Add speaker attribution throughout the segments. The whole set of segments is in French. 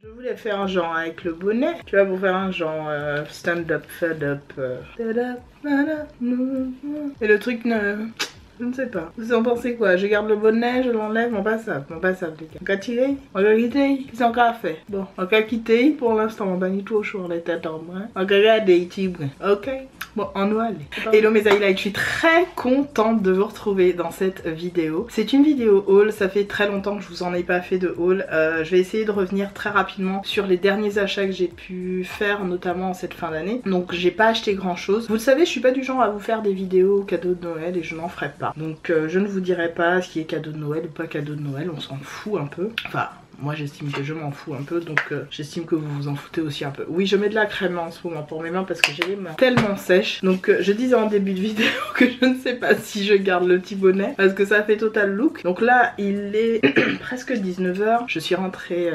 Speaker 1: Je voulais faire un genre avec le bonnet, tu vois, pour faire un genre stand-up, fed-up. Et le truc ne... Je ne sais pas. Vous en pensez quoi? Je garde le bonnet, je l'enlève, mon passable les gars. On va tirer, on va quitter, qu'est-ce qu'on va faire? Bon, on va quitter pour l'instant, on va pas tout chaud les têtes en main. On va regarder, ok? Bon, on va aller. Hello mes highlights, je suis très contente de vous retrouver dans cette vidéo. C'est une vidéo haul, ça fait très longtemps que je vous en ai pas fait de haul. Je vais essayer de revenir très rapidement sur les derniers achats que j'ai pu faire, notamment en cette fin d'année. Donc j'ai pas acheté grand chose. Vous le savez, je suis pas du genre à vous faire des vidéos cadeaux de Noël et je n'en ferai pas. Donc je ne vous dirai pas ce qui est cadeau de Noël ou pas cadeau de Noël, on s'en fout un peu. Enfin... moi j'estime que je m'en fous un peu, donc j'estime que vous vous en foutez aussi un peu. Oui, je mets de la crème en ce moment pour mes mains parce que j'ai les mains tellement sèches. Donc je disais en début de vidéo que je ne sais pas si je garde le petit bonnet parce que ça fait total look. Donc là il est presque 19h, je suis rentrée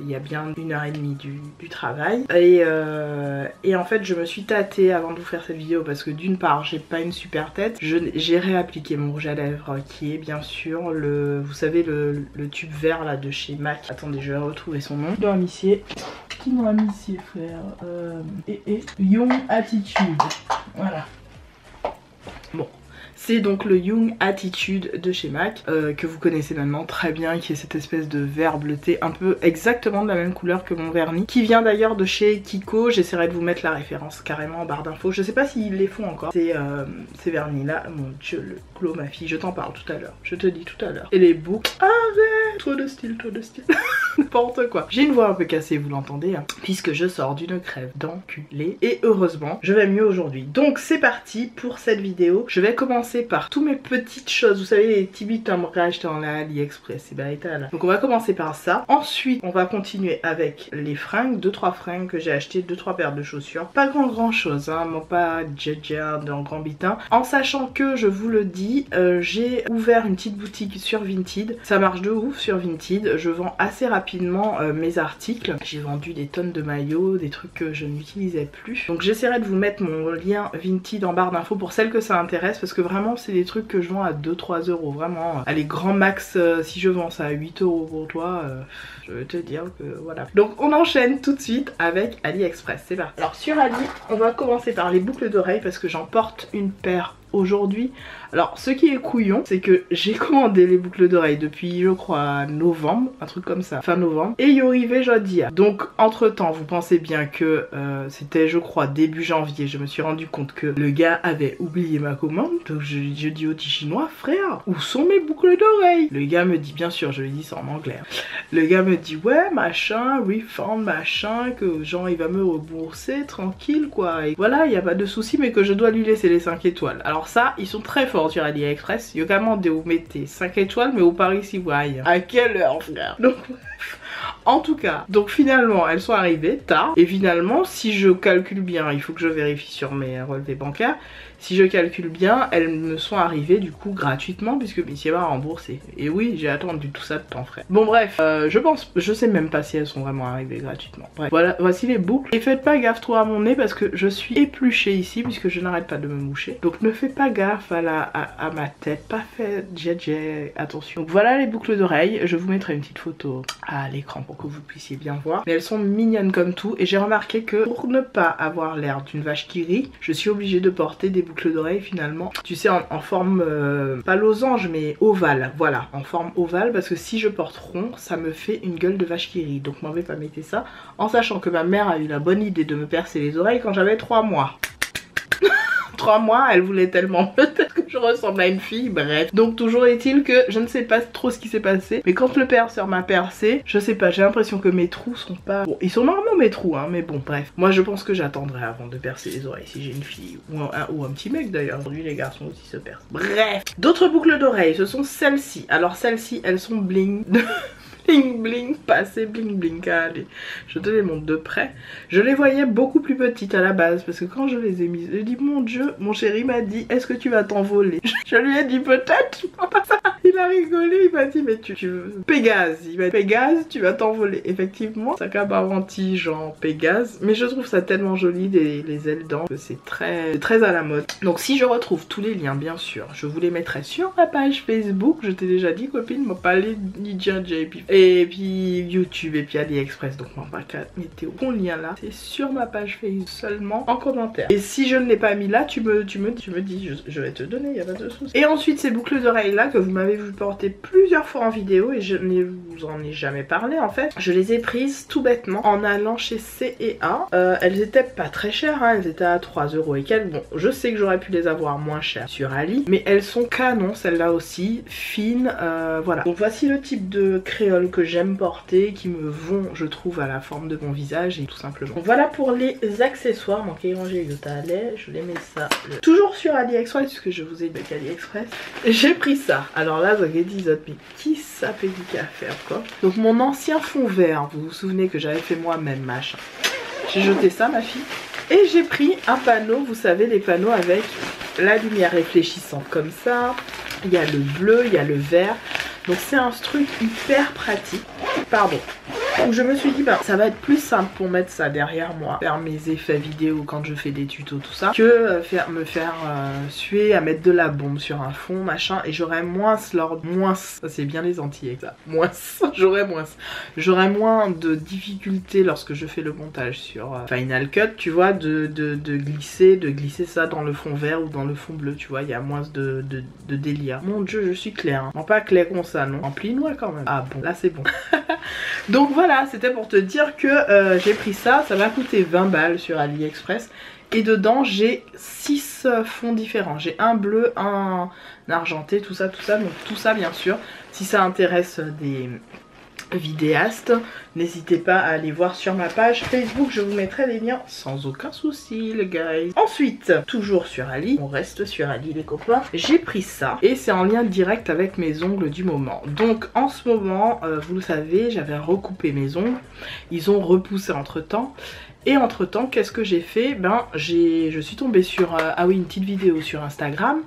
Speaker 1: il y a bien 1h30 du travail et en fait je me suis tâtée avant de vous faire cette vidéo parce que d'une part j'ai pas une super tête, j'ai réappliqué mon rouge à lèvres qui est bien sûr vous savez le tube vert là de chez MAC. Attendez, je vais retrouver son nom. Dans l'amitié. Qui dans l'amitié, frère? Young Attitude. Voilà. Bon. C'est donc le Young Attitude de chez MAC, que vous connaissez maintenant très bien, qui est cette espèce de vert bleuté, un peu exactement de la même couleur que mon vernis, qui vient d'ailleurs de chez Kiko. J'essaierai de vous mettre la référence carrément en barre d'infos. Je sais pas s'ils les font encore, ces vernis là. Mon dieu, le glow, ma fille, je t'en parle tout à l'heure. Je te dis tout à l'heure. Et les boucles, arrête, trop de style, trop de style. N'importe quoi. J'ai une voix un peu cassée, vous l'entendez, hein, puisque je sors d'une crève d'enculé. Et heureusement, je vais mieux aujourd'hui. Donc c'est parti pour cette vidéo. Je vais commencer par toutes mes petites choses. Vous savez, les petits bits à me racheter en AliExpress, c'est baïta là. Donc on va commencer par ça. Ensuite, on va continuer avec les fringues. 2-3 fringues que j'ai acheté, 2-3 paires de chaussures. Pas grand chose, hein, moi pas Jaja dans grand bitin. En sachant que, je vous le dis, j'ai ouvert une petite boutique sur Vinted. Ça marche de ouf sur Vinted. Je vends assez rapidement mes articles. J'ai vendu des tonnes de maillots, des trucs que je n'utilisais plus. Donc j'essaierai de vous mettre mon lien Vinted en barre d'infos pour celles que ça intéresse, parce que vraiment c'est des trucs que je vends à 2-3 euros. Vraiment, allez, grand max, si je vends ça à 8 euros pour toi, je veux te dire que voilà. Donc on enchaîne tout de suite avec AliExpress, c'est parti. Alors sur Ali, on va commencer par les boucles d'oreilles parce que j'en porte une paire aujourd'hui. Alors ce qui est couillon, c'est que j'ai commandé les boucles d'oreilles depuis je crois novembre, un truc comme ça, fin novembre, et ils arrivaient jeudi. Donc entre temps, vous pensez bien que c'était je crois début janvier, je me suis rendu compte que le gars avait oublié ma commande. Donc je dis au petit chinois, frère, où sont mes boucles d'oreilles? Le g'a me dit, bien sûr, je lui dis ça en anglais, le gars me dit ouais machin, refund machin, que genre il va me rembourser tranquille quoi, et voilà, il n'y a pas de souci, mais que je dois lui laisser les 5 étoiles. Alors ça, ils sont très forts sur AliExpress. Il y a carrément de vous mettez 5 étoiles, mais au Paris si vous voyez. À quelle heure, frère? Donc en tout cas, donc finalement elles sont arrivées tard. Et finalement, si je calcule bien, il faut que je vérifie sur mes relevés bancaires. Si je calcule bien, elles me sont arrivées du coup gratuitement puisque Messier m'a remboursé. Et oui, j'ai attendu tout ça de temps, frère. Bon bref, je sais même pas si elles sont vraiment arrivées gratuitement. Bref, voilà, voici les boucles. Et faites pas gaffe trop à mon nez parce que je suis épluchée ici puisque je n'arrête pas de me moucher. Donc ne faites pas gaffe à ma tête, pas fait jet, attention. Donc voilà les boucles d'oreilles. Je vous mettrai une petite photo à l'écran pour que vous puissiez bien voir. Mais elles sont mignonnes comme tout. Et j'ai remarqué que pour ne pas avoir l'air d'une vache qui rit, je suis obligée de porter des boucles d'oreilles finalement, tu sais, en forme pas losange mais ovale, voilà, en forme ovale, parce que si je porte rond ça me fait une gueule de vache qui rit. Donc m'en vais pas mettre ça, en sachant que ma mère a eu la bonne idée de me percer les oreilles quand j'avais 3 mois. 3 mois, elle voulait tellement peut-être que je ressemble à une fille, bref. Donc toujours est-il que je ne sais pas trop ce qui s'est passé, mais quand le perceur m'a percé, je sais pas, j'ai l'impression que mes trous sont pas... Bon, ils sont normaux mes trous, hein, mais bon, bref. Moi je pense que j'attendrai avant de percer les oreilles si j'ai une fille, ou un petit mec d'ailleurs. Aujourd'hui les garçons aussi se percent. Bref, d'autres boucles d'oreilles, ce sont celles-ci. Alors celles-ci, elles sont bling... bling bling, pas assez bling bling, allez, je te les montre de près. Je les voyais beaucoup plus petites à la base parce que quand je les ai mises, je dis mon dieu, mon chéri m'a dit est-ce que tu vas t'envoler? Je lui ai dit peut-être. Il il a rigolé, il m'a dit mais tu Pégase, il m'a dit Pégase, tu vas t'envoler. Effectivement, sac à barre anti-genre Pégase, mais je trouve ça tellement joli les ailes d'ange, c'est très à la mode. Donc si je retrouve tous les liens, bien sûr, je vous les mettrai sur ma page Facebook. Je t'ai déjà dit, copine, m'a parlé Ninja et puis YouTube et puis AliExpress. Donc mon mettez au lien là, c'est sur ma page Facebook seulement en commentaire. Et si je ne l'ai pas mis là, tu me dis, je vais te donner, y a pas de souci. Et ensuite ces boucles d'oreilles là que vous m'avez vu porter plusieurs fois en vidéo et je ne vous en ai jamais parlé en fait. Je les ai prises tout bêtement en allant chez C&A. Elles étaient pas très chères, hein, elles étaient à 3 € et quelques. Bon, je sais que j'aurais pu les avoir moins chères sur Ali, mais elles sont canon, celles-là aussi, fines, voilà. Donc voici le type de créole que j'aime porter, qui me vont, je trouve, à la forme de mon visage et tout simplement. Donc voilà pour les accessoires, manqué ranger le talet, je les mets ça. Toujours sur AliExpress, puisque je vous ai dit qu'AliExpress, j'ai pris ça. Alors là, vous avez dit, mais qui ça peut qu'à faire quoi. Donc mon ancien fond vert, vous vous souvenez que j'avais fait moi-même, machin. J'ai jeté ça, ma fille. Et j'ai pris un panneau, vous savez, les panneaux avec la lumière réfléchissante comme ça. Il y a le bleu, il y a le vert. Donc c'est un truc hyper pratique. Pardon. Donc je me suis dit, bah, ça va être plus simple pour mettre ça derrière moi, faire mes effets vidéo quand je fais des tutos, tout ça, que me faire suer à mettre de la bombe sur un fond, machin, et j'aurais moins ça c'est bien les Antillais ça, j'aurais moins de difficultés lorsque je fais le montage sur Final Cut, tu vois, de glisser ça dans le fond vert ou dans le fond bleu, tu vois, il y a moins de délire. Mon dieu, je suis claire, hein. Non, pas clair comme ça, non, en pli-noir quand même. Ah bon, là c'est bon. Donc voilà, c'était pour te dire que j'ai pris ça, ça m'a coûté 20 balles sur AliExpress. Et dedans j'ai 6 fonds différents. J'ai un bleu, un argenté, tout ça, donc tout ça bien sûr. Si ça intéresse des vidéastes, n'hésitez pas à aller voir sur ma page Facebook, je vous mettrai les liens sans aucun souci les gars. Ensuite, toujours sur Ali, on reste sur Ali les copains, j'ai pris ça et c'est en lien direct avec mes ongles du moment. Donc en ce moment, vous le savez, j'avais recoupé mes ongles, ils ont repoussé entre temps. Et entre temps, qu'est-ce que j'ai fait? Ben, je suis tombée sur une petite vidéo sur Instagram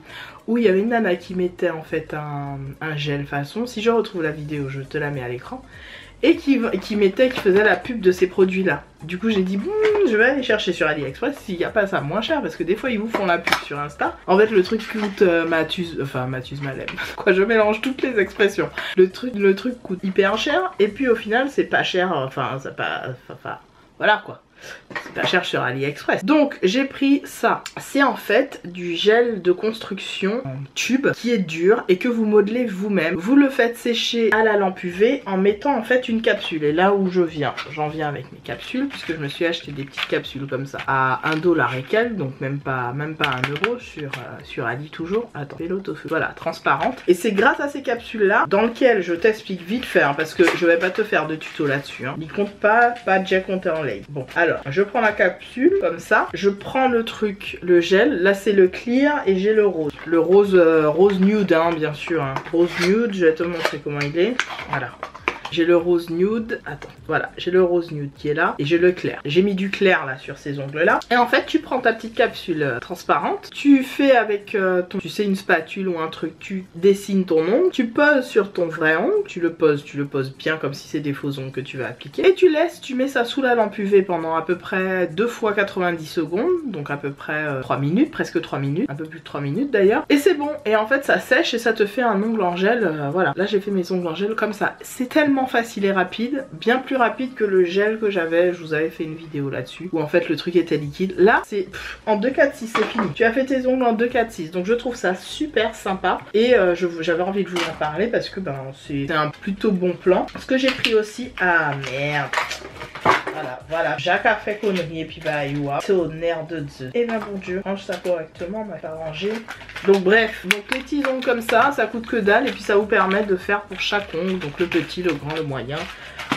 Speaker 1: où il y avait une nana qui mettait en fait un gel façon. Si je retrouve la vidéo, je te la mets à l'écran. Et qui faisait la pub de ces produits là. Du coup j'ai dit je vais aller chercher sur AliExpress s'il n'y a pas ça moins cher, parce que des fois ils vous font la pub sur Insta. En fait le truc coûte Mathus Malem. Quoi, je mélange toutes les expressions. Le truc coûte hyper cher et puis au final c'est pas cher, voilà quoi. C'est pas cher sur AliExpress. Donc j'ai pris ça. C'est en fait du gel de construction en tube qui est dur et que vous modelez vous-même. Vous le faites sécher à la lampe UV en mettant en fait une capsule. Et là où j'en viens avec mes capsules, puisque je me suis acheté des petites capsules comme ça à 1 $ et quelques, donc même pas 1 € sur Ali toujours. Attends, fais l'autofeu. Voilà, transparente. Et c'est grâce à ces capsules là dans lesquelles je t'explique vite fait, hein, parce que je vais pas te faire de tuto là-dessus. Hein. Il compte pas déjà compter en lait. Bon, alors je prends la capsule comme ça, je prends le truc, le gel, là c'est le clear et j'ai le rose. Le rose nude hein, bien sûr, hein. Rose nude, je vais te montrer comment il est, voilà. J'ai le rose nude, attends, voilà, j'ai le rose nude qui est là et j'ai le clair. J'ai mis du clair là sur ces ongles là. Et en fait tu prends ta petite capsule transparente, tu fais avec tu sais, une spatule ou un truc, tu dessines ton ongle, tu poses sur ton vrai ongle, tu le poses bien comme si c'est des faux ongles que tu vas appliquer. Et tu mets ça sous la lampe UV pendant à peu près 2 fois 90 secondes, donc à peu près 3 minutes, presque 3 minutes, un peu plus de 3 minutes d'ailleurs. Et c'est bon, et en fait ça sèche et ça te fait un ongle en gel, voilà. Là j'ai fait mes ongles en gel comme ça, c'est tellement facile et rapide, bien plus rapide que le gel que j'avais, je vous avais fait une vidéo là-dessus où en fait le truc était liquide. Là c'est en 2-4-6 c'est fini, tu as fait tes ongles en 2-4-6, donc je trouve ça super sympa et j'avais envie de vous en parler parce que ben c'est un plutôt bon plan. Ce que j'ai pris aussi, ah merde, voilà, Jacques a fait connerie et puis bah c'est au nerf de Dieu. Et ben bon Dieu, range ça correctement, on va pas ranger. Donc bref, donc les petits ongles comme ça coûte que dalle et puis ça vous permet de faire pour chaque ongle, donc le petit, le grand, le moyen,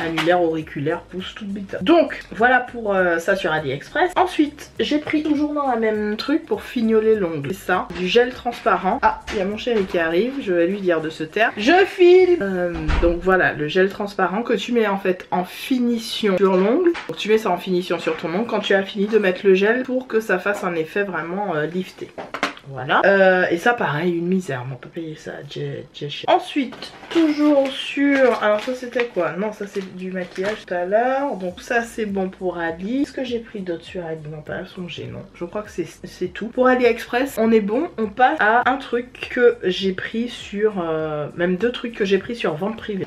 Speaker 1: annulaire, auriculaire, pouce, tout bita. Donc voilà pour ça sur AliExpress. Ensuite j'ai pris toujours dans la même truc pour fignoler l'ongle, c'est ça, du gel transparent. Ah, il y a mon chéri qui arrive, je vais lui dire de se taire. Je filme. Donc voilà, le gel transparent que tu mets en fait en finition sur l'ongle. Donc tu mets ça en finition sur ton ongle quand tu as fini de mettre le gel pour que ça fasse un effet vraiment lifté. Voilà. Et ça pareil, une misère, on peut payer ça. Ensuite, toujours sur... Alors ça c'était quoi? Non, ça c'est du maquillage tout à l'heure. Donc ça c'est bon pour Ali. Est-ce que j'ai pris d'autres sur Ali? Non, pas songer, non. Je crois que c'est tout. Pour AliExpress, on est bon. On passe à un truc que j'ai pris sur... même deux trucs que j'ai pris sur vente privée.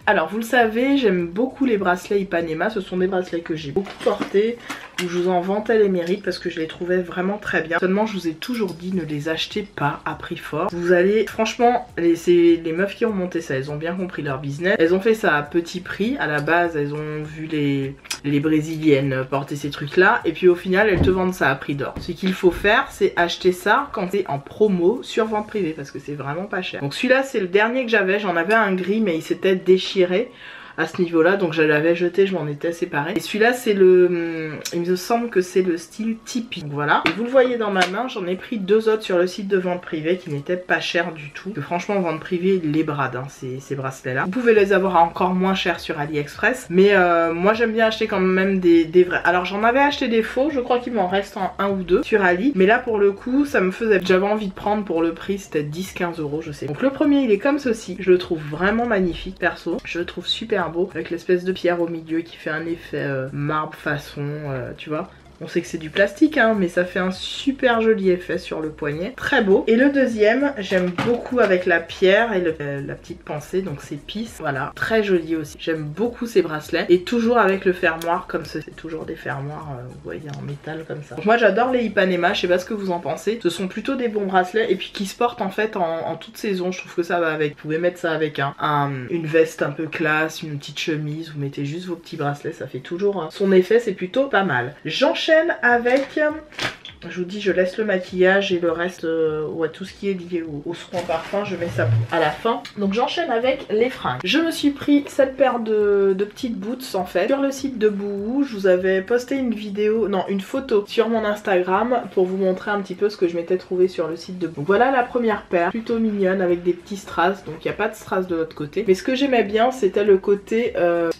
Speaker 1: Alors vous le savez, j'aime beaucoup les bracelets Ipanema, ce sont des bracelets que j'ai beaucoup portés, où je vous en vantais les mérites parce que je les trouvais vraiment très bien. Seulement je vous ai toujours dit ne les achetez pas à prix fort. Vous allez, franchement, c'est les meufs qui ont monté ça, elles ont bien compris leur business. Elles ont fait ça à petit prix, à la base elles ont vu les brésiliennes porter ces trucs là, et puis au final elles te vendent ça à prix d'or. Ce qu'il faut faire c'est acheter ça quand c'est en promo sur vente privée parce que c'est vraiment pas cher. Donc celui-là c'est le dernier que j'avais, j'en avais un gris mais il s'était déchiré à ce niveau là, donc je l'avais jeté, je m'en étais séparée. Et celui-là c'est le, il me semble que c'est le style Tipeee. Donc voilà, et vous le voyez dans ma main, j'en ai pris deux autres sur le site de vente privée qui n'étaient pas chers du tout. Que franchement vente privée ils les bradent hein, ces bracelets là. Vous pouvez les avoir encore moins chers sur AliExpress, mais moi j'aime bien acheter quand même des vrais. Alors j'en avais acheté des faux, je crois qu'il m'en reste un ou deux sur Ali, mais là pour le coup ça me faisait, j'avais envie de prendre pour le prix, c'était 10-15 € je sais. Donc le premier il est comme ceci, je le trouve vraiment magnifique perso, je le trouve super beau avec l'espèce de pierre au milieu qui fait un effet marbre façon, tu vois. On sait que c'est du plastique hein, mais ça fait un super joli effet sur le poignet, très beau. Et le deuxième j'aime beaucoup avec la pierre et la petite pensée, donc c'est Peace, voilà, très joli aussi. J'aime beaucoup ces bracelets et toujours avec le fermoir comme ça, c'est toujours des fermoirs vous voyez en métal comme ça. Donc moi j'adore les Ipanema, je sais pas ce que vous en pensez, ce sont plutôt des bons bracelets et puis qui se portent en fait en toute saison, je trouve que ça va avec. Vous pouvez mettre ça avec une veste un peu classe, une petite chemise, vous mettez juste vos petits bracelets, ça fait toujours son effet, c'est plutôt pas mal. J'enchaîne avec, je vous dis je laisse le maquillage et le reste, ouais, tout ce qui est lié au soin parfum, je mets ça à la fin. Donc j'enchaîne avec les fringues. Je me suis pris cette paire de petites boots en fait. Sur le site de Bouhou, je vous avais posté une vidéo, non une photo sur mon Instagram pour vous montrer un petit peu ce que je m'étais trouvé sur le site de Bouhou. Voilà la première paire, plutôt mignonne avec des petits strass, donc il n'y a pas de strass de l'autre côté. Mais ce que j'aimais bien c'était le côté,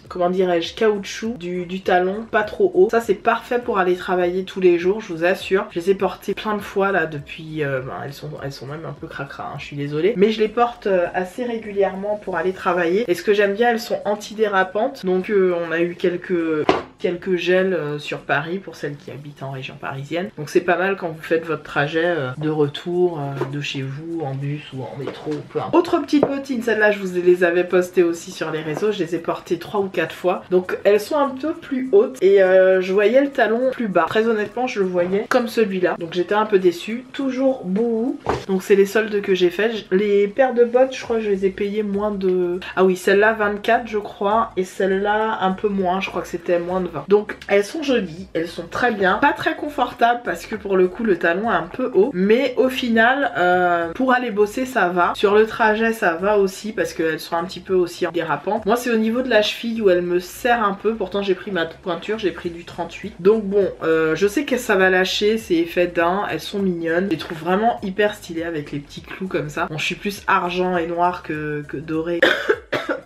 Speaker 1: comment dirais-je, caoutchouc du talon, pas trop haut. Ça c'est parfait pour aller travailler tous les jours, je vous assure. Je les ai portées plein de fois là depuis, elles sont même un peu cracra, hein, je suis désolée. Mais je les porte assez régulièrement pour aller travailler. Et ce que j'aime bien, elles sont antidérapantes. Donc on a eu quelques gels sur Paris pour celles qui habitent en région parisienne. Donc c'est pas mal quand vous faites votre trajet de retour de chez vous en bus ou en métro ou peu importe. Autre petite bottine, celle-là je vous les avais postées aussi sur les réseaux, je les ai portées 3 ou 4 fois. Donc elles sont un peu plus hautes et je voyais le talon plus bas. Très honnêtement je le voyais comme celui-là. Donc j'étais un peu déçue. Toujours Bouhou. Donc c'est les soldes que j'ai fait. Les paires de bottes je crois que je les ai payées moins de... Ah oui, celle-là 24 je crois et celle-là un peu moins, je crois que c'était moins de 20. Donc elles sont jolies, elles sont très bien. Pas très confortables parce que pour le coup le talon est un peu haut. Mais au final pour aller bosser ça va. Sur le trajet ça va aussi parce qu'elles sont un petit peu aussi dérapantes. Moi c'est au niveau de la cheville où elle me serre un peu. Pourtant j'ai pris ma pointure, j'ai pris du 38. Donc bon je sais que ça va lâcher, c'est effet d'un, elles sont mignonnes. Je les trouve vraiment hyper stylées avec les petits clous comme ça. Bon je suis plus argent et noir que doré.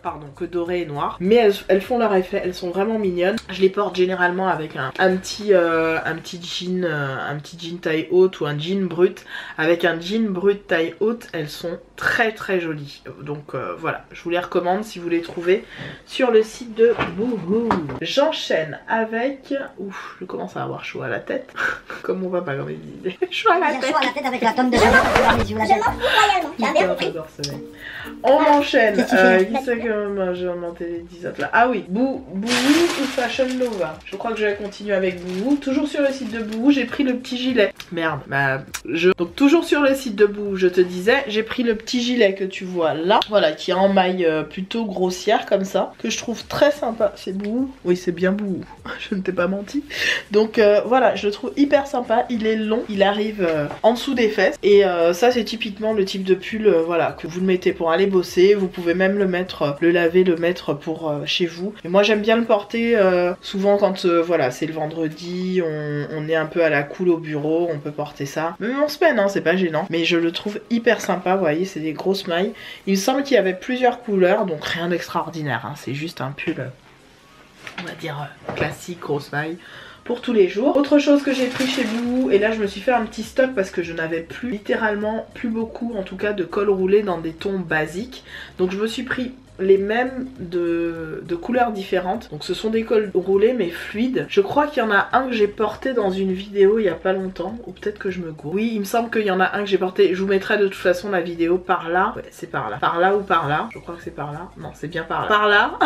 Speaker 1: Pardon, que doré et noir, mais elles font leur effet, elles sont vraiment mignonnes. Je les porte généralement avec un petit jean taille haute ou un jean brut. Avec un jean brut taille haute, elles sont très très jolies. Donc voilà, je vous les recommande si vous les trouvez sur le site de Bouhou. J'enchaîne avec... Ouf, je commence à avoir chaud à la tête. Comme on va pas, comme il disait. Chaud à la tête.
Speaker 2: Chaud à la tête avec la tome de
Speaker 1: J'adore ce mec. On enchaîne. J'ai remonté les 10 autres là. Ah oui, Bouhou ou Fashion Nova. Je crois que je vais continuer avec Bouhou. Toujours sur le site de Bouhou, j'ai pris le petit gilet. Merde, donc toujours sur le site de Bouhou, je te disais, j'ai pris le petit gilet que tu vois là. Voilà, qui est en maille plutôt grossière comme ça, que je trouve très sympa. C'est Bouhou? Oui, c'est bien Bouhou. Je ne t'ai pas menti. Donc voilà, je le trouve hyper sympa. Il est long, il arrive en dessous des fesses. Et ça, c'est typiquement le type de pull, voilà, que vous le mettez pour aller bosser. Vous pouvez même le mettre, le laver, le mettre pour chez vous. Et moi, j'aime bien le porter souvent quand, voilà, c'est le vendredi, on est un peu à la cool au bureau, on peut porter ça. Même en semaine, hein, c'est pas gênant. Mais je le trouve hyper sympa, vous voyez, c'est des grosses mailles. Il me semble qu'il y avait plusieurs couleurs, donc rien d'extraordinaire, hein, c'est juste un pull, on va dire, classique, grosse maille. pour tous les jours. Autre chose que j'ai pris chez Bouhou, et là je me suis fait un petit stock parce que je n'avais plus, littéralement plus beaucoup en tout cas de colle roulé dans des tons basiques. Donc je me suis pris les mêmes de couleurs différentes. Donc ce sont des cols roulés mais fluides. Je crois qu'il y en a un que j'ai porté dans une vidéo il y a pas longtemps, ou peut-être que je me gourre. Oui, il me semble qu'il y en a un que j'ai porté. Je vous mettrai de toute façon la vidéo par là. Ouais, c'est par là. Par là ou par là. Je crois que c'est par là. Non, c'est bien par là. Par là.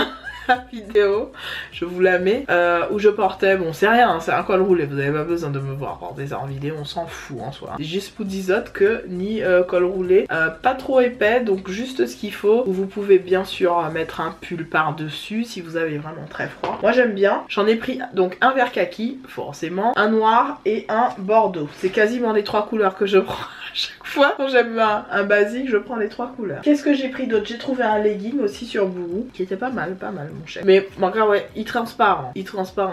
Speaker 1: La vidéo, je vous la mets, où je portais, bon c'est rien, c'est un col roulé, vous avez pas besoin de me voir porter ça en vidéo, on s'en fout en soi. C'est juste pour disote que ni col roulé, pas trop épais, donc juste ce qu'il faut. Vous pouvez bien sûr mettre un pull par dessus si vous avez vraiment très froid. Moi j'aime bien, j'en ai pris donc un vert kaki, forcément, un noir et un bordeaux. C'est quasiment les 3 couleurs que je prends. Chaque fois quand j'aime un basique, je prends les 3 couleurs. Qu'est-ce que j'ai pris d'autre? J'ai trouvé un legging aussi sur Bouhou qui était pas mal mon cher. Mais bon, regarde, ouais, il transparent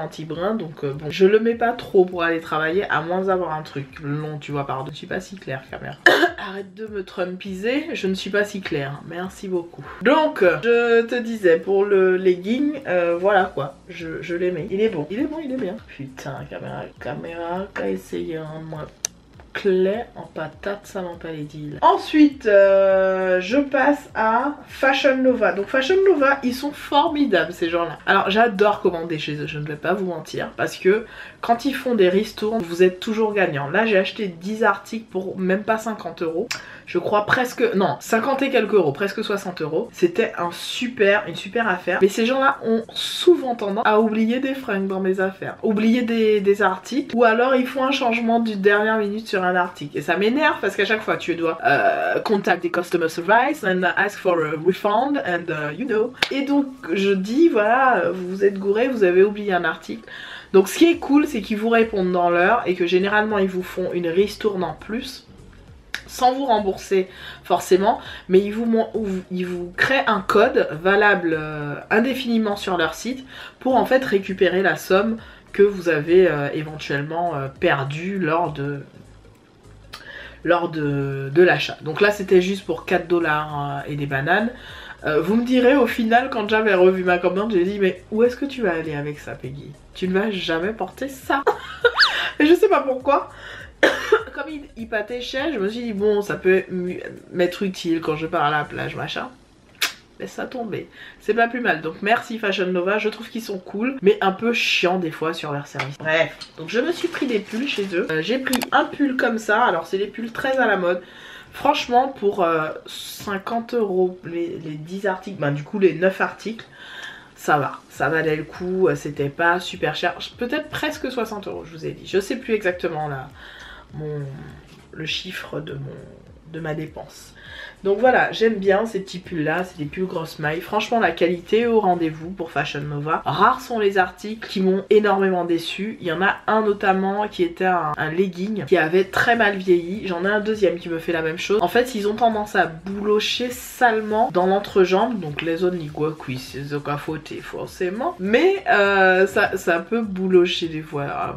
Speaker 1: anti-brun, donc bon, je le mets pas trop pour aller travailler, à moins d'avoir un truc long, tu vois, pardon. Je suis pas si claire, caméra. Arrête de me trumpiser, je ne suis pas si claire. Merci beaucoup. Donc, je te disais, pour le legging, voilà quoi, je l'ai mis. Il est bon, il est bien. Putain, caméra, qu'a essayé un mois. Clé en patate, ça m'en pas les deals. Ensuite, je passe à Fashion Nova. Donc Fashion Nova, ils sont formidables ces gens-là. Alors j'adore commander chez eux, je ne vais pas vous mentir, parce que quand ils font des ristournes, vous êtes toujours gagnant. Là j'ai acheté 10 articles pour même pas 50 €. Je crois presque, non, 50 et quelques euros, presque 60 €. C'était une super affaire. Mais ces gens-là ont souvent tendance à oublier des fringues dans mes affaires, oublier des articles, ou alors ils font un changement du dernière minute sur un article. Et ça m'énerve parce qu'à chaque fois tu dois contact des customer service and ask for a refund and you know. Et donc je dis voilà, vous vous êtes gouré, vous avez oublié un article. Donc ce qui est cool, c'est qu'ils vous répondent dans l'heure et que généralement ils vous font une ristourne en plus, sans vous rembourser forcément, mais ils vous créent un code valable indéfiniment sur leur site pour en fait récupérer la somme que vous avez éventuellement perdue lors de l'achat. Donc là c'était juste pour 4 $ et des bananes. Vous me direz au final, quand j'avais revu ma commande, j'ai dit mais où est-ce que tu vas aller avec ça, Peggy? Tu ne vas jamais porter ça. Et je sais pas pourquoi. Comme il pâtait cher, je me suis dit bon, ça peut m'être utile quand je pars à la plage, machin. Laisse ça tomber, c'est pas plus mal. Donc merci Fashion Nova, je trouve qu'ils sont cool, mais un peu chiants des fois sur leur service. Bref, donc je me suis pris des pulls chez eux. J'ai pris un pull comme ça, alors c'est des pulls très à la mode. Franchement pour 50 € les 10 articles, ben du coup les 9 articles, ça va, ça valait le coup, c'était pas super cher, peut-être presque 60 €, je vous ai dit. Je sais plus exactement là le chiffre de ma dépense. Donc voilà, j'aime bien ces petits pulls là, c'est des pulls grosses mailles. Franchement la qualité est au rendez-vous pour Fashion Nova. Rares sont les articles qui m'ont énormément déçu. Il y en a un notamment qui était un legging qui avait très mal vieilli. J'en ai un deuxième qui me fait la même chose. En fait ils ont tendance à boulocher salement dans l'entrejambe. Donc les zones qui c'est fauté forcément. Mais ça peut boulocher des fois.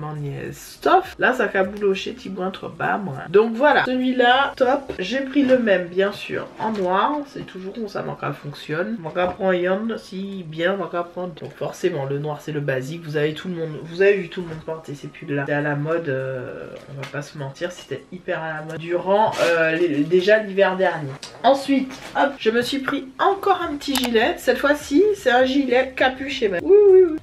Speaker 1: Stuff. Là ça fait boulocher petit point trop bas moi. Donc voilà, celui-là top. J'ai pris le même bien sûr en noir, c'est toujours comme ça manque à fonctionne. On va prendre Yon si bien, on va prendre. Donc forcément le noir c'est le basique, vous avez vu tout le monde porter ces pulls là. C'est à la mode, on va pas se mentir, c'était hyper à la mode durant déjà l'hiver dernier. Ensuite, hop, je me suis pris encore un petit gilet. Cette fois-ci c'est un gilet capuché.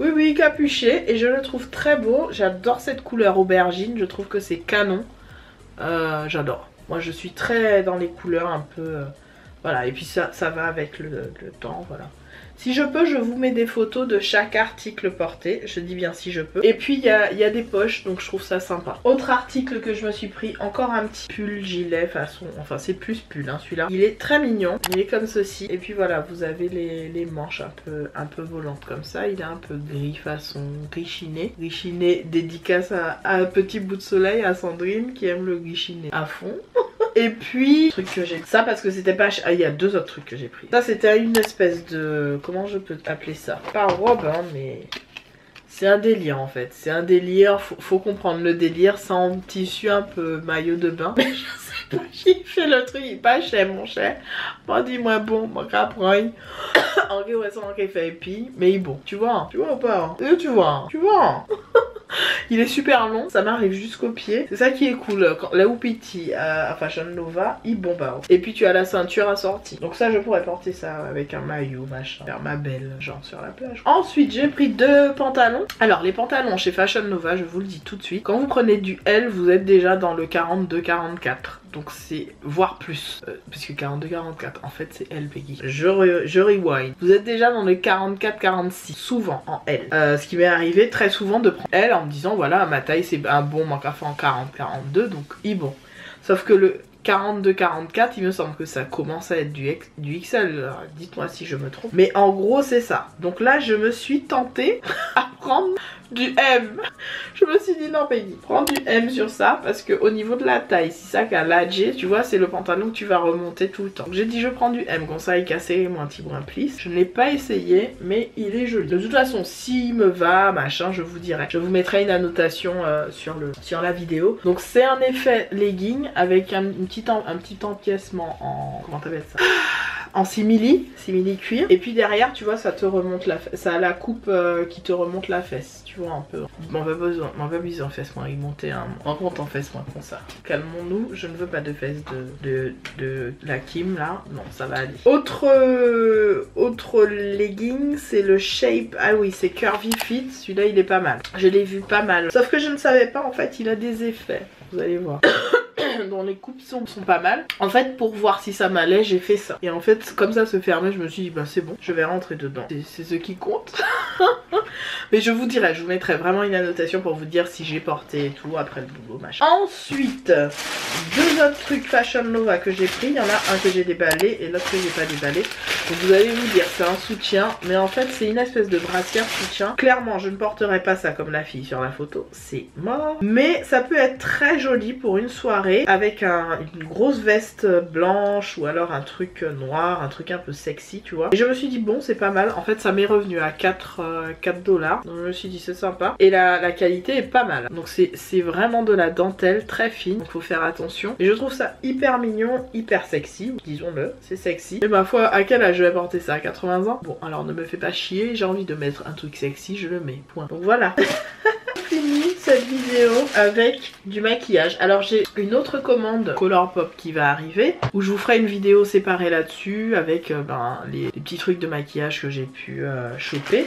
Speaker 1: Oui, capuché, et je le trouve très beau. J'adore cette couleur aubergine, je trouve que c'est canon. J'adore. Moi je suis très dans les couleurs un peu... voilà, et puis ça va avec le temps, voilà. Si je peux, je vous mets des photos de chaque article porté. Je dis bien si je peux. Et puis il y a des poches, donc je trouve ça sympa. Autre article que je me suis pris, encore un petit pull gilet façon... Enfin c'est plus pull hein, celui-là. Il est très mignon, il est comme ceci. Et puis voilà, vous avez les manches un peu volantes comme ça. Il est un peu gris façon richiné. Richiné dédicace à un petit bout de soleil, à Sandrine qui aime le richiné à fond. Et puis, truc que j'ai... Ça parce que c'était pas... Ah, il y a 2 autres trucs que j'ai pris. Ça c'était une espèce de... Comment je peux appeler ça? Pas robe hein, mais... C'est un délire en fait. C'est un délire, faut comprendre le délire. C'est en tissu un peu maillot de bain. Mais je sais pas, j'ai fait le truc, il est pas cher mon cher. Bon dis-moi bon, mon capragne. En vrai, ouais, ça en fait épi. Mais bon, tu vois ou pas? Tu vois. Il est super long, ça m'arrive jusqu'au pied. C'est ça qui est cool. Quand la Wupiti à Fashion Nova, il bombarde. Et puis tu as la ceinture assortie. Donc ça, je pourrais porter ça avec un maillot, machin. Faire ma belle, genre sur la plage. Ensuite, j'ai pris 2 pantalons. Alors, les pantalons chez Fashion Nova, je vous le dis tout de suite. Quand vous prenez du L, vous êtes déjà dans le 42-44. Donc c'est voire plus, puisque 42-44 en fait c'est L Peggy. Je rewind. Vous êtes déjà dans le 44-46, souvent en L. Ce qui m'est arrivé très souvent de prendre L en me disant voilà ma taille c'est un bon manque à faire en 40-42 donc bon. Sauf que le 42-44 il me semble que ça commence à être du XL, dites-moi si je me trompe. Mais en gros c'est ça. Donc là je me suis tentée à prendre du M. Je me suis dit non Peggy, prends du M sur ça parce que au niveau de la taille, si ça qu'à la G, tu vois c'est le pantalon que tu vas remonter tout le temps. J'ai dit je prends du M, comme ça il cassait moins petit brin plisse. Je ne l'ai pas essayé mais il est joli. De toute façon s'il me va machin je vous dirai. Je vous mettrai une annotation sur la vidéo. Donc c'est un effet legging avec un petit empiècement en... comment t'appelles ça, en simili cuir. Et puis derrière tu vois ça te remonte la fesse. Ça a la coupe qui te remonte la fesse. Tu vois un peu. M'en va besoin en fesse moi. Il montait un compte en fesse moi comme ça. Calmons-nous. Je ne veux pas de fesses de la Kim là. Non ça va aller. Autre legging c'est le Shape. Ah oui c'est Curvy Fit. Celui-là il est pas mal. Je l'ai vu pas mal. Sauf que je ne savais pas en fait il a des effets. Vous allez voir. Dont les coupes sont pas mal. En fait pour voir si ça m'allait j'ai fait ça. Et en fait comme ça se fermait je me suis dit bah c'est bon je vais rentrer dedans. C'est ce qui compte. Mais je vous dirai, je vous mettrai vraiment une annotation pour vous dire si j'ai porté et tout après le boulot machin. Ensuite 2 autres trucs Fashion Nova que j'ai pris. Il y en a un que j'ai déballé et l'autre que j'ai pas déballé. Donc vous allez vous dire c'est un soutien. Mais en fait c'est une espèce de brassière soutien. Clairement je ne porterai pas ça comme la fille sur la photo. C'est mort. Mais ça peut être très joli pour une soirée avec une grosse veste blanche ou alors un truc noir, un truc un peu sexy tu vois. Et je me suis dit bon c'est pas mal. En fait ça m'est revenu à 4 $. Donc je me suis dit c'est sympa. Et la qualité est pas mal. Donc c'est vraiment de la dentelle très fine. Donc faut faire attention. Et je trouve ça hyper mignon, hyper sexy. Disons-le, c'est sexy. Et ma foi, à quel âge je vais porter ça? À 80 ans? Bon alors ne me fais pas chier. J'ai envie de mettre un truc sexy, je le mets. Point. Donc voilà. Fini cette vidéo avec du maquillage. Alors j'ai une autre commande Colourpop qui va arriver où je vous ferai une vidéo séparée là-dessus avec les petits trucs de maquillage que j'ai pu choper.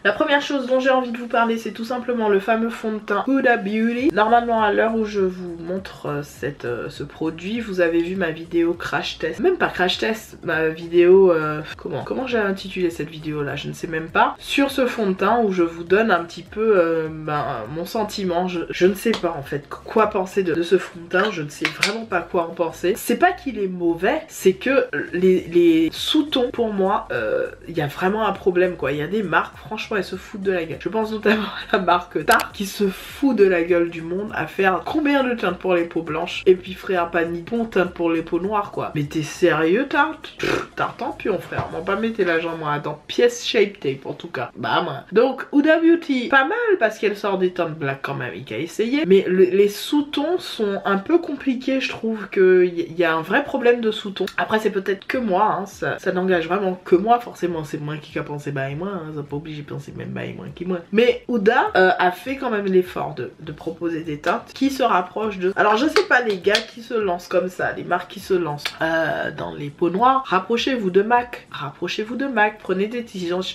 Speaker 1: La première chose dont j'ai envie de vous parler c'est tout simplement le fameux fond de teint Huda Beauty. Normalement à l'heure où je vous montre ce produit vous avez vu ma vidéo crash test. Même pas crash test, ma vidéo comment j'ai intitulé cette vidéo là, je ne sais même pas. Sur ce fond de teint où je vous donne un petit peu mon sentiment, je ne sais pas en fait quoi penser de ce fond de teint, je ne sais vraiment pas quoi en penser. C'est pas qu'il est mauvais, c'est que les sous-tons pour moi, il y a vraiment un problème quoi. Il y a des marques, franchement elles se foutent de la gueule. Je pense notamment à la marque Tarte qui se fout de la gueule du monde à faire combien de teintes pour les peaux blanches et puis frère pas ni bon teinte pour les peaux noires quoi. Mais t'es sérieux Tarte? Tarte en pion frère, m'en pas mettez la jambe moi dans pièce shape tape en tout cas. Bah moi. Donc Huda Beauty, pas mal parce qu'elle sort des teintes black quand même, il a essayé. Mais les sous-tons sont un peu compliqués, je trouve qu'il y a un vrai problème de sous-tons. Après c'est peut-être que moi, hein, ça n'engage vraiment que moi, forcément c'est moi qui a pensé bah et moi, hein, ça pas obligé de penser même bah et moi qui moi. Mais Huda a fait quand même l'effort de proposer des teintes qui se rapprochent de... Alors je sais pas les gars qui se lancent comme ça, les marques qui se lancent dans les peaux noires, rapprochez-vous de MAC, prenez des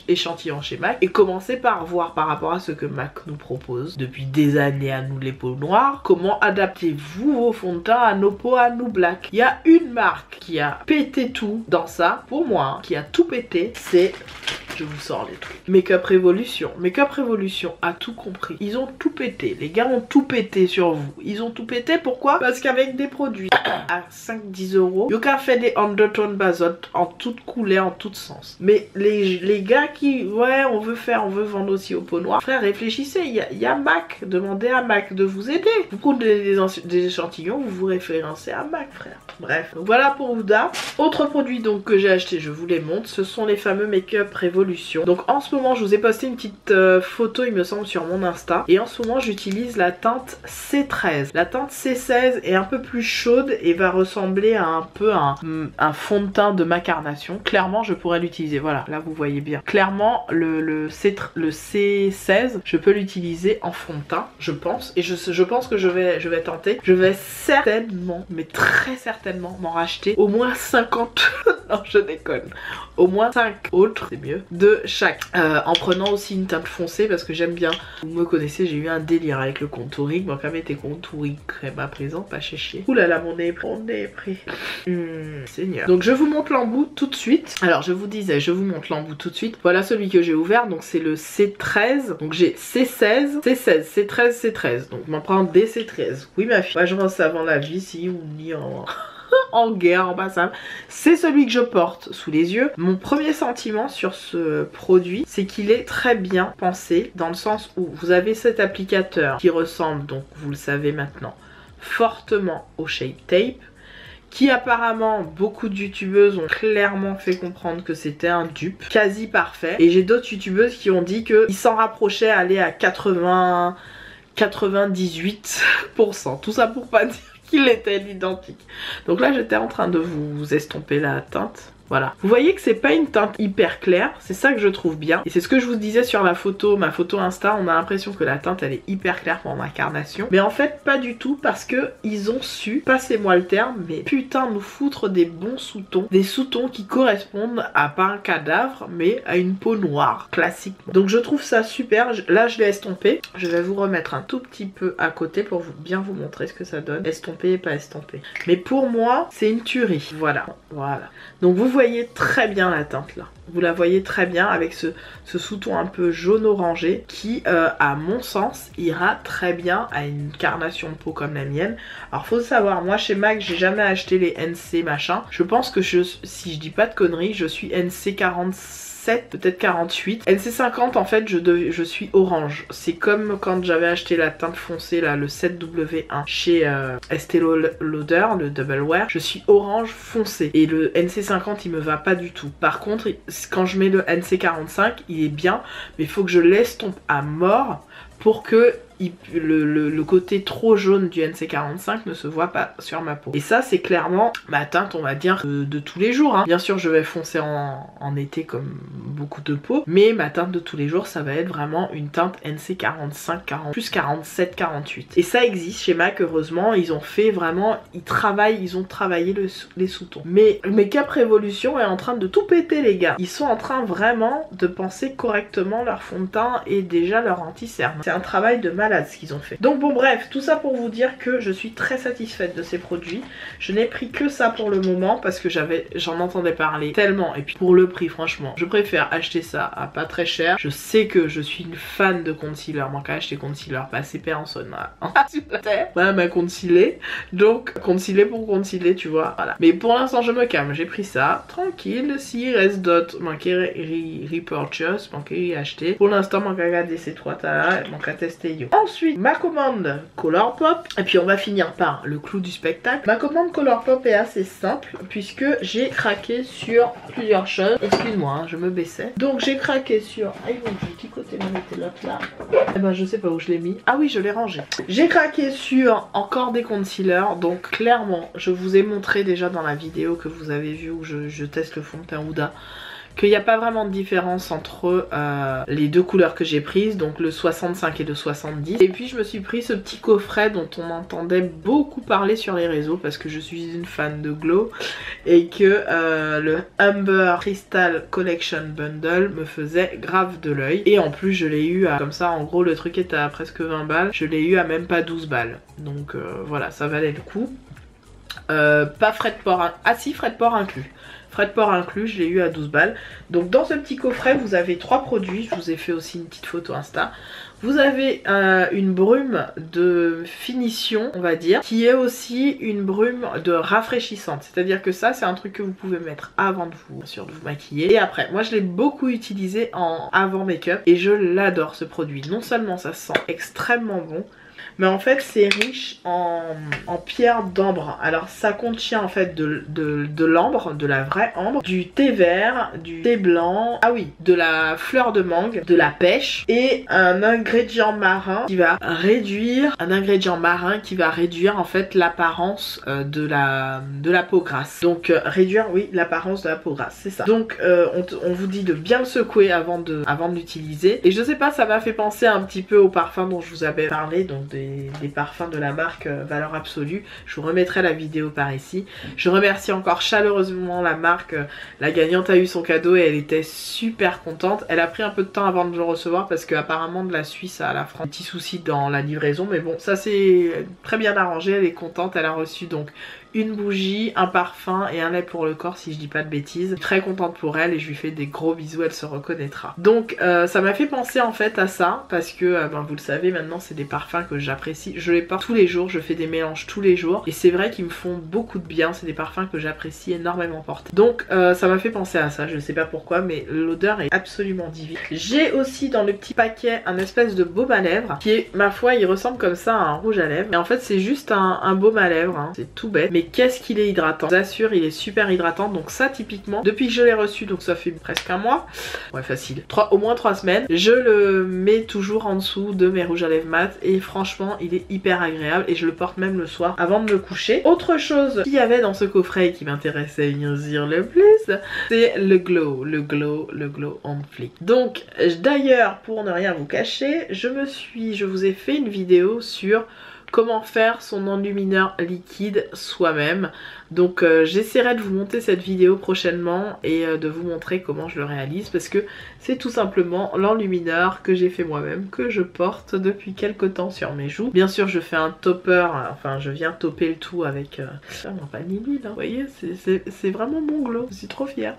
Speaker 1: échantillons chez MAC et commencez par voir par rapport à ce que MAC nous propose depuis des années à nous les peaux noires, comment adaptez-vous vos fonds de teint à nos peaux à nous black. Il y a une marque qui a pété tout dans ça, pour moi, hein, qui a tout pété, c'est... Je vous sors les trucs. Make-up Revolution. Make-up Revolution a tout compris. Ils ont tout pété. Les gars ont tout pété sur vous. Ils ont tout pété. Pourquoi? Parce qu'avec des produits à 5-10 €, Yuka fait des undertone bazotes en toute couleur, en tout sens. Mais les gars qui, ouais, on veut vendre aussi aux peaux noires. Frère, réfléchissez. Il y a MAC. Demandez à MAC de vous aider. Vous prenez des échantillons, vous vous référencez à MAC, frère. Bref. Donc voilà pour Huda. Autre produit donc que j'ai acheté, je vous les montre. Ce sont les fameux Make-up Revolution.
Speaker 2: évolution. Donc en ce moment je vous ai posté une petite photo il me semble sur mon Insta. Et en ce moment j'utilise la teinte C13. La teinte C16 est un peu plus chaude et va ressembler à un peu un fond de teint de ma carnation. Clairement je pourrais l'utiliser. Voilà, là vous voyez bien. Clairement le C16 je peux l'utiliser en fond de teint, je pense. Et je pense que je vais tenter. Je vais certainement, mais très certainement m'en racheter au moins 50. Non je déconne. Au moins 5 autres, c'est mieux, de chaque. En prenant aussi une teinte foncée parce que j'aime bien. Vous me connaissez, j'ai eu un délire avec le contouring. Bon, quand même été contouring crème à présent, pas chier. Ouh là là, mon nez est pris. Seigneur. Donc je vous montre l'embout tout de suite. Alors je vous disais, je vous montre l'embout tout de suite. Voilà celui que j'ai ouvert, donc c'est le C13. Donc j'ai C16, C16, C13, C13. Donc je m'en prends des C13. Oui ma fille, moi je pense avant la vie si ou ni en... en guerre, en passable. C'est celui que je porte sous les yeux. Mon premier sentiment sur ce produit, c'est qu'il est très bien pensé dans le sens où vous avez cet applicateur qui ressemble, donc vous le savez maintenant, fortement au Shape Tape, qui apparemment beaucoup de youtubeuses ont clairement fait comprendre que c'était un dupe quasi parfait. Et j'ai d'autres youtubeuses qui ont dit qu'ils s'en rapprochaient à aller à 98%. Tout ça pour pas dire qu'il était l'identique. Donc là j'étais en train de vous estomper la teinte. Voilà. Vous voyez que c'est pas une teinte hyper claire, c'est ça que je trouve bien. Et c'est ce que je vous disais sur la photo, ma photo Insta, on a l'impression que la teinte elle est hyper claire pour ma carnation. Mais en fait pas du tout parce que ils ont su, passez-moi le terme, mais putain nous foutre des bons sous-tons. Des sous-tons qui correspondent à pas un cadavre mais à une peau noire, classiquement. Donc je trouve ça super, là je l'ai estompé. Je vais vous remettre un tout petit peu à côté pour bien vous montrer ce que ça donne. Estompé et pas estompé. Mais pour moi c'est une tuerie, voilà. Voilà. Donc vous voyez très bien la teinte là. Vous la voyez très bien avec ce sous-ton un peu jaune orangé qui à mon sens ira très bien à une carnation de peau comme la mienne. Alors faut savoir, moi chez MAC j'ai jamais acheté les NC machin. Je pense que si je dis pas de conneries, je suis NC 47, peut-être 48. NC50 en fait je suis orange. C'est comme quand j'avais acheté la teinte foncée là, le 7W1 chez Estée Lauder, le Double Wear. Je suis orange foncé et le NC50 il me va pas du tout. Par contre quand je mets le NC45 il est bien mais il faut que je l'estompe à mort pour que le côté trop jaune du NC45 ne se voit pas sur ma peau. Et ça c'est clairement ma teinte on va dire de tous les jours hein. Bien sûr je vais foncer en été comme beaucoup de peau, mais ma teinte de tous les jours ça va être vraiment une teinte NC45 40, plus 47, 48. Et ça existe chez MAC heureusement, ils ont fait vraiment, ils ont travaillé les sous-tons. Mais Make-up Revolution est en train de tout péter les gars. Ils sont en train vraiment de penser correctement leur fond de teint et déjà leur anti-cerne. C'est un travail de malade ce qu'ils ont fait. Donc bon bref, tout ça pour vous dire que je suis très satisfaite de ces produits. Je n'ai pris que ça pour le moment parce que j'en entendais parler tellement et puis pour le prix franchement, je préfère acheter ça à pas très cher. Je sais que je suis une fan de concealer, moi qu'à acheter concealer, pas CP en son voilà ma concealer. Donc concealer pour concealer tu vois, voilà. Mais pour l'instant je me calme, j'ai pris ça, tranquille, si reste d'autres, manquer repurchase, manquer acheter. Pour l'instant manque à regarder ces trois tas là, manque à tester yo. Ensuite, ma commande Colourpop. Et puis on va finir par le clou du spectacle. Ma commande Colourpop est assez simple puisque j'ai craqué sur plusieurs choses. Excuse-moi, hein, je me baissais. Donc j'ai craqué sur... Ah, ils vont du petit côté, on était l'autre là. Eh ben je sais pas où je l'ai mis. Ah oui, je l'ai rangé. J'ai craqué sur encore des concealers. Donc clairement, je vous ai montré déjà dans la vidéo que vous avez vu où je teste le fond de teint Huda, qu'il n'y a pas vraiment de différence entre les deux couleurs que j'ai prises, donc le 65 et le 70. Et puis je me suis pris ce petit coffret dont on entendait beaucoup parler sur les réseaux parce que je suis une fan de Glow et que le Amber Crystal Collection Bundle me faisait grave de l'œil. Et en plus je l'ai eu à, comme ça en gros le truc était à presque 20 balles, je l'ai eu à même pas 12 balles. Donc voilà, ça valait le coup. Pas frais de port, ah si, frais de port inclus. Frais de port inclus, je l'ai eu à 12 balles. Donc dans ce petit coffret, vous avez 3 produits. Je vous ai fait aussi une petite photo Insta. Vous avez une brume de finition, on va dire, qui est aussi une brume de rafraîchissante. C'est-à-dire que ça, c'est un truc que vous pouvez mettre avant de vous, bien sûr, de vous maquiller. Et après, moi je l'ai beaucoup utilisé en avant make-up et je l'adore ce produit. Non seulement ça sent extrêmement bon, mais en fait c'est riche en pierre d'ambre. Alors ça contient en fait de l'ambre, de la vraie ambre, du thé vert, du thé blanc, ah oui, de la fleur de mangue, de la pêche et un ingrédient marin qui va réduire, en fait l'apparence de la peau grasse. Donc réduire, oui, l'apparence de la peau grasse, c'est ça. Donc on vous dit de bien le secouer avant de l'utiliser. Et je sais pas, ça m'a fait penser un petit peu au parfum dont je vous avais parlé, donc des parfums de la marque Valeur Absolue. Je vous remettrai la vidéo par ici. Je remercie encore chaleureusement la marque. La gagnante a eu son cadeau et elle était super contente. Elle a pris un peu de temps avant de le recevoir parce que apparemment de la Suisse à la France, petit souci dans la livraison, mais bon, ça c'est très bien arrangé. Elle est contente, elle a reçu donc une bougie, un parfum et un lait pour le corps si je dis pas de bêtises. Je suis très contente pour elle et je lui fais des gros bisous, elle se reconnaîtra. Donc ça m'a fait penser en fait à ça parce que vous le savez maintenant, c'est des parfums que j'apprécie. Je les porte tous les jours, je fais des mélanges tous les jours et c'est vrai qu'ils me font beaucoup de bien. C'est des parfums que j'apprécie énormément porter. Donc ça m'a fait penser à ça, je sais pas pourquoi mais l'odeur est absolument divine. J'ai aussi dans le petit paquet un espèce de baume à lèvres qui est, ma foi, il ressemble comme ça à un rouge à lèvres et en fait c'est juste un baume à lèvres, hein. C'est tout bête mais qu'est-ce qu'il est hydratant. Je vous assure, il est super hydratant. Donc ça typiquement, depuis que je l'ai reçu, donc ça fait presque un mois, ouais facile, au moins 3 semaines, je le mets toujours en dessous de mes rouges à lèvres mat et franchement il est hyper agréable et je le porte même le soir avant de me coucher. Autre chose qu'il y avait dans ce coffret qui m'intéressait bien sûr le plus, c'est le glow on fleek. Donc d'ailleurs, pour ne rien vous cacher, je vous ai fait une vidéo sur comment faire son enlumineur liquide soi-même. Donc j'essaierai de vous monter cette vidéo prochainement et de vous montrer comment je le réalise parce que c'est tout simplement l'enlumineur que j'ai fait moi-même, que je porte depuis quelques temps sur mes joues. Bien sûr je fais un topper, enfin je viens topper le tout avec non pas ni l'huile, hein. Vous voyez, c'est vraiment bon glow, je suis trop fière.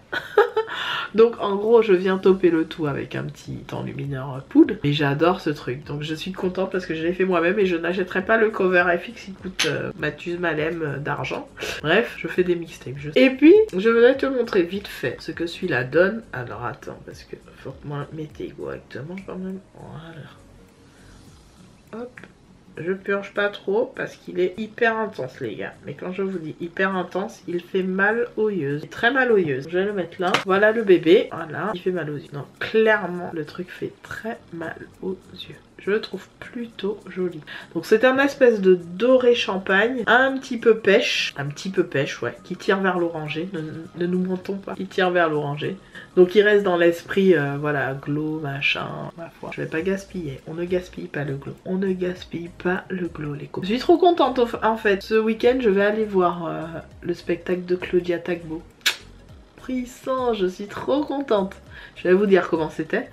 Speaker 2: Donc en gros je viens topper le tout avec un petit enlumineur poudre et j'adore ce truc. Donc je suis contente parce que je l'ai fait moi-même et je n'achèterai pas le cover FX, il coûte Mathieu Malem d'argent. Bref, je fais des mixtapes. Et puis je voudrais te montrer vite fait ce que celui-là donne. Alors attends, parce que faut que moi mettez correctement quand même. Voilà. Hop. Je purge pas trop parce qu'il est hyper intense les gars. Mais quand je vous dis hyper intense, il fait mal aux yeux. Il est très mal aux yeux. Je vais le mettre là. Voilà le bébé. Voilà. Il fait mal aux yeux. Non, clairement le truc fait très mal aux yeux. Je le trouve plutôt joli. Donc c'est un espèce de doré champagne, un petit peu pêche, ouais, qui tire vers l'orangé, ne nous mentons pas, qui tire vers l'orangé. Donc il reste dans l'esprit, voilà, glow, machin, ma foi. Je vais pas gaspiller, on ne gaspille pas le glow. On ne gaspille pas le glow les copains. Je suis trop contente en fait. Ce week-end je vais aller voir le spectacle de Claudia Tagbo. Puissant, je suis trop contente. Je vais vous dire comment c'était.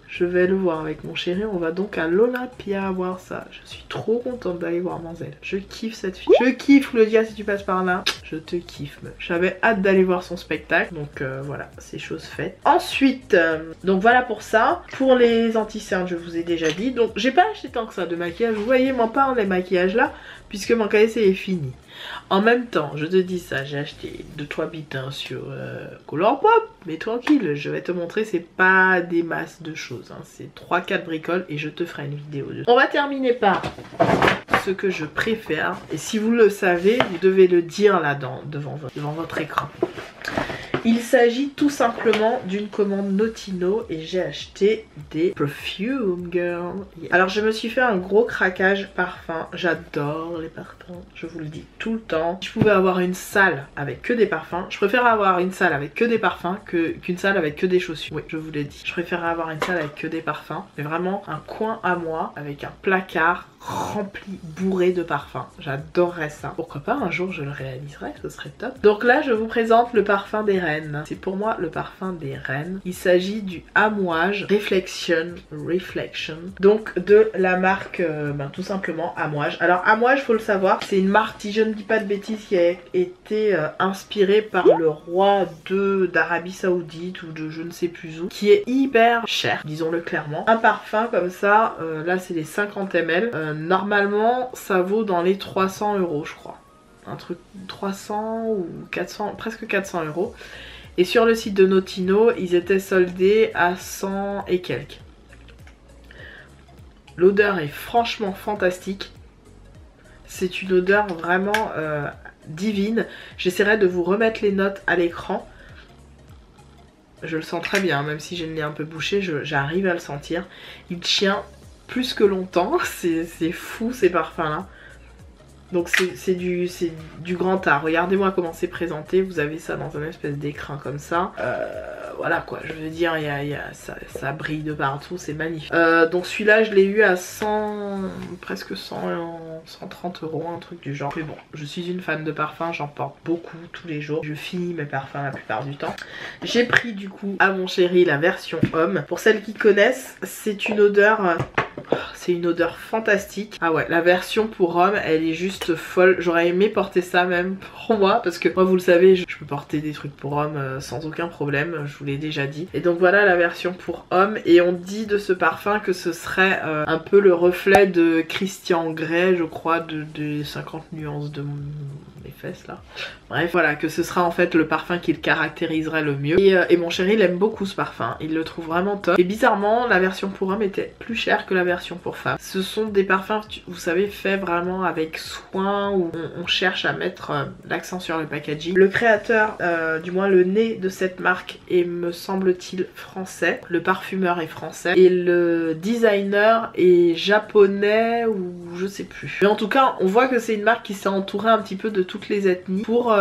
Speaker 2: Je vais le voir avec mon chéri, on va donc à l'Olympia voir ça. Je suis trop contente d'aller voir Manzel. Je kiffe cette fille. Je kiffe Claudia, si tu passes par là. Je te kiffe. J'avais hâte d'aller voir son spectacle. Donc voilà, c'est chose faite. Ensuite, donc voilà pour ça. Pour les anti-cernes, je vous ai déjà dit. Donc j'ai pas acheté tant que ça de maquillage. Vous voyez, m'en parle les maquillages là, puisque mon KSC est fini. En même temps, je te dis ça, j'ai acheté 2-3 bitins sur Colourpop, mais tranquille, je vais te montrer, c'est pas des masses de choses, hein, c'est 3-4 bricoles et je te ferai une vidéo de... On va terminer par ce que je préfère, et si vous le savez, vous devez le dire là-dedans, devant votre écran. Il s'agit tout simplement d'une commande Notino et j'ai acheté des Perfume Girl. Alors je me suis fait un gros craquage parfum. J'adore les parfums, je vous le dis tout le temps. Si je pouvais avoir une salle avec que des parfums, je préfère avoir une salle avec que des parfums qu'une salle avec que des chaussures. Oui, je vous l'ai dit. Je préférerais avoir une salle avec que des parfums. Mais vraiment un coin à moi avec un placard rempli, bourré de parfums. J'adorerais ça. Pourquoi pas un jour je le réaliserai, ce serait top. Donc là je vous présente le parfum des reines. C'est pour moi le parfum des reines. Il s'agit du Amouage Reflection. Donc de la marque tout simplement Amouage. Alors Amouage, faut le savoir, c'est une marque, si je ne dis pas de bêtises, qui a été inspirée par le roi d'Arabie Saoudite ou de je ne sais plus où, qui est hyper cher, disons-le clairement. Un parfum comme ça, là c'est les 50 ml. Normalement ça vaut dans les 300 € je crois, un truc 300 ou 400, presque 400 €. Et sur le site de Notino ils étaient soldés à 100 et quelques. L'odeur est franchement fantastique. C'est une odeur vraiment divine. J'essaierai de vous remettre les notes à l'écran. Je le sens très bien, même si j'ai le nez un peu bouché, j'arrive à le sentir. Il tient plus que longtemps, c'est fou ces parfums là. Donc c'est du grand art. Regardez-moi comment c'est présenté. Vous avez ça dans un espèce d'écrin comme ça. Voilà quoi, je veux dire, ça brille de partout, c'est magnifique. Donc celui-là, je l'ai eu à 100, presque 130 €, un truc du genre. Mais bon, je suis une fan de parfums, j'en porte beaucoup tous les jours. Je finis mes parfums la plupart du temps. J'ai pris du coup à mon chéri la version homme. Pour celles qui connaissent, c'est une odeur... C'est une odeur fantastique. Ah ouais, la version pour homme, elle est juste folle. J'aurais aimé porter ça même pour moi, parce que moi, vous le savez, je peux porter des trucs pour homme sans aucun problème, je vous l'ai déjà dit. Et donc voilà la version pour homme. Et on dit de ce parfum que ce serait un peu le reflet de Christian Grey, je crois, de 50 nuances de mes fesses là. Bref, voilà, que ce sera en fait le parfum qui le caractériserait le mieux. Et mon chéri, il aime beaucoup ce parfum. Il le trouve vraiment top. Et bizarrement, la version pour homme était plus chère que la version pour femme. Ce sont des parfums, vous savez, faits vraiment avec soin, où on cherche à mettre l'accent sur le packaging. Le créateur, du moins le nez de cette marque est, me semble-t-il, français. Le parfumeur est français. Et le designer est japonais ou je sais plus. Mais en tout cas, on voit que c'est une marque qui s'est entourée un petit peu de toutes les ethnies pour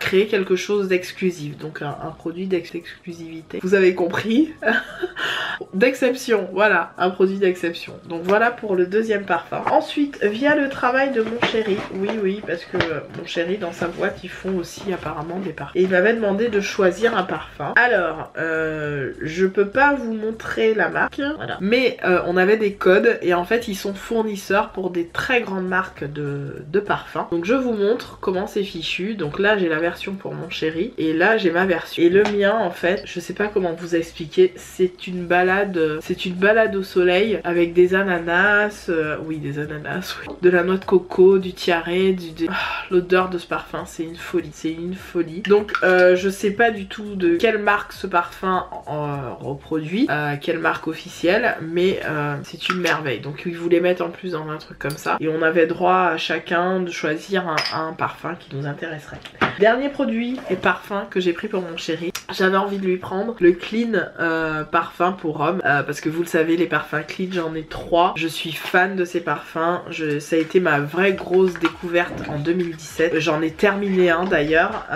Speaker 2: créer quelque chose d'exclusif. Donc un produit d'exclusivité. Vous avez compris. D'exception, voilà, un produit d'exception. Donc voilà pour le deuxième parfum. Ensuite, via le travail de mon chéri, oui, parce que mon chéri dans sa boîte, ils font aussi apparemment des parfums. Et il m'avait demandé de choisir un parfum. Alors, je peux pas vous montrer la marque, voilà. Mais on avait des codes et en fait, ils sont fournisseurs pour des très grandes marques de parfums. Donc je vous montre comment c'est fichu. Donc là, j'ai la version pour mon chéri et là, j'ai ma version. Et le mien, en fait, je sais pas comment vous expliquer, c'est une balade au soleil avec des ananas, oui des ananas, oui. De la noix de coco, du tiare, l'odeur de ce parfum, c'est une folie, Donc je sais pas du tout de quelle marque ce parfum reproduit, quelle marque officielle, mais c'est une merveille. Donc ils voulaient mettre en plus dans un truc comme ça et on avait droit à chacun de choisir un parfum qui nous intéresserait. Dernier produit et parfum que j'ai pris pour mon chéri, j'avais envie de lui prendre le Clean parfum pour homme, parce que vous le savez, les parfums Clean, j'en ai 3. Je suis fan de ces parfums, ça a été ma vraie grosse découverte en 2017. J'en ai terminé un d'ailleurs.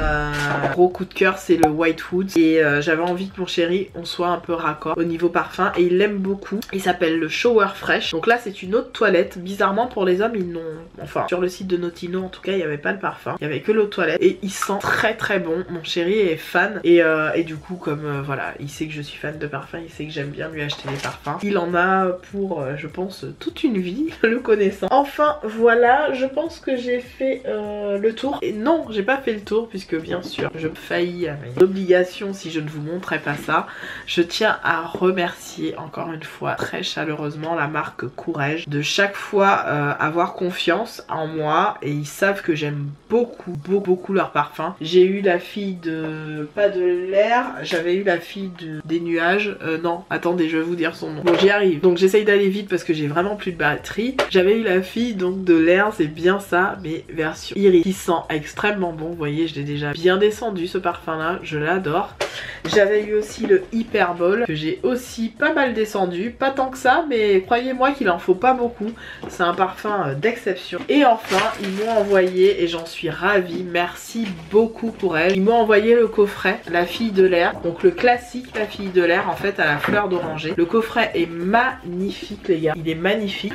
Speaker 2: Gros coup de cœur, c'est le White Woods et j'avais envie que mon chéri on soit un peu raccord au niveau parfum et il l'aime beaucoup. Il s'appelle le Shower Fresh. Donc là c'est une eau de toilette. Bizarrement pour les hommes ils n'ont, enfin sur le site de Notino en tout cas il n'y avait pas le parfum, il n'y avait que l'eau de toilette et il sent très très bon. Mon chéri est fan et du coup comme voilà, il sait que je suis fan de parfum, il sait que j'aime bien lui acheter des parfums. Il en a pour je pense toute une vie, le connaissant. Enfin voilà, je pense que j'ai fait le tour. Et non, j'ai pas fait le tour puisque bien sûr je faillis à mes obligations si je ne vous montrais pas ça. Je tiens à remercier encore une fois très chaleureusement la marque Courrèges de chaque fois avoir confiance en moi et ils savent que j'aime beaucoup leur parfum. J'ai eu la fille de... pas de l'air, j'avais eu la fille des nuages. Non, attendez, je vais vous dire son nom. Bon, j'y arrive. Donc j'essaye d'aller vite parce que j'ai vraiment plus de batterie. J'avais eu la fille donc de l'air, c'est bien ça, mais version iris, qui sent extrêmement bon. Vous voyez, je l'ai déjà bien descendu ce parfum là, je l'adore. J'avais eu aussi le Hyperball que j'ai aussi pas mal descendu, pas tant que ça, mais croyez-moi qu'il en faut pas beaucoup. C'est un parfum d'exception. Et enfin, ils m'ont envoyé, et j'en suis ravie, merci beaucoup pour elle. Ils m'ont envoyé le coffret La Fille de l'air, donc le classique La Fille de l'air en fait à la fleur d'oranger. Le coffret est magnifique les gars, il est magnifique.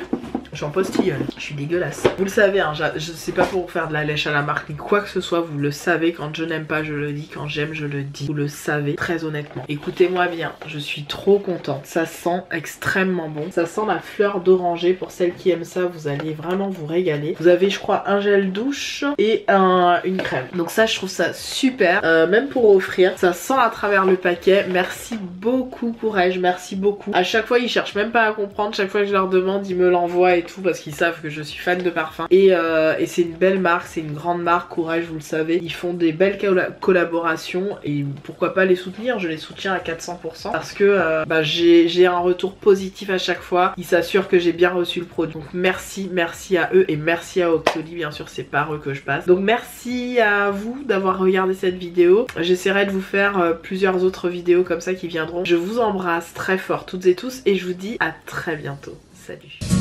Speaker 2: J'en postillonne, je suis dégueulasse. Vous le savez, hein, je sais pas pour faire de la lèche à la marque ni quoi que ce soit, vous le savez, quand je n'aime pas je le dis, quand j'aime je le dis, vous le savez très honnêtement. Écoutez-moi bien, je suis trop contente, ça sent extrêmement bon, ça sent la fleur d'oranger, pour celles qui aiment ça vous allez vraiment vous régaler. Vous avez je crois un gel douche et une crème, donc ça je trouve ça super, même pour offrir, ça sent à travers le paquet. Merci beaucoup Courrèges, merci beaucoup. À chaque fois ils cherchent même pas à comprendre, chaque fois que je leur demande ils me l'envoient et et tout parce qu'ils savent que je suis fan de parfum. Et c'est une belle marque, c'est une grande marque, Courrèges, vous le savez. Ils font des belles collaborations et pourquoi pas les soutenir, je les soutiens à 400% parce que j'ai un retour positif à chaque fois. Ils s'assurent que j'ai bien reçu le produit. Donc merci à eux et merci à Octoly, bien sûr c'est par eux que je passe. Donc merci à vous d'avoir regardé cette vidéo. J'essaierai de vous faire plusieurs autres vidéos comme ça qui viendront. Je vous embrasse très fort toutes et tous et je vous dis à très bientôt. Salut.